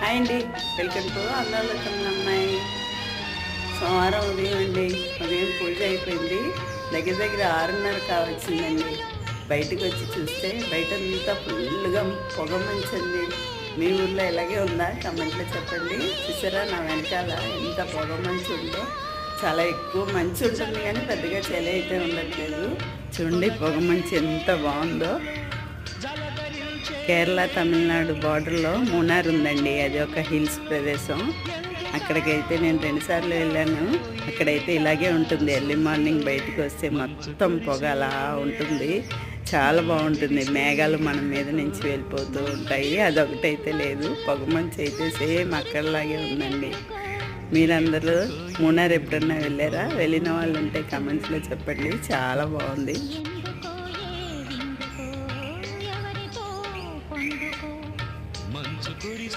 Hi అండి, welcome to అందరికీ అమ్మాయి. సోమవారం ఉదయం అండి, ఉదయం పూజ అయిపోయింది. దగ్గర దగ్గర 6:30 కావచ్చిందండి. బయటకు వచ్చి చూస్తే బయటంతా ఫుల్గా పొగ మంచింది. మీ ఊర్లో ఇలాగే ఉందా? కమెంట్లో చెప్పండి. చూసారా నా వెనకాల ఎంత పొగ మంచు ఉందో. చాలా ఎక్కువ మంచు ఉంటుంది కానీ పెద్దగా చలి అయితే ఉండట్లేదు. చూడండి పొగ మంచు ఎంత బాగుందో. కేరళ తమిళనాడు బార్డర్లో మూనార్ ఉందండి. అది ఒక హిల్స్ ప్రదేశం. అక్కడికైతే నేను 2 సార్లు వెళ్ళాను. అక్కడైతే ఇలాగే ఉంటుంది. ఎర్లీ మార్నింగ్ బయటకు వస్తే మొత్తం పొగ అలా ఉంటుంది. చాలా బాగుంటుంది. మేఘాలు మన మీద నుంచి వెళ్ళిపోతూ ఉంటాయి. అదొకటైతే లేదు. పొగ మంచు అయితే సేమ్ అక్కడలాగే ఉందండి. మీరందరూ మూనార్ ఎప్పుడన్నా వెళ్ళారా? వెళ్ళిన వాళ్ళు ఉంటే కమెంట్స్లో చెప్పండి. చాలా బాగుంది.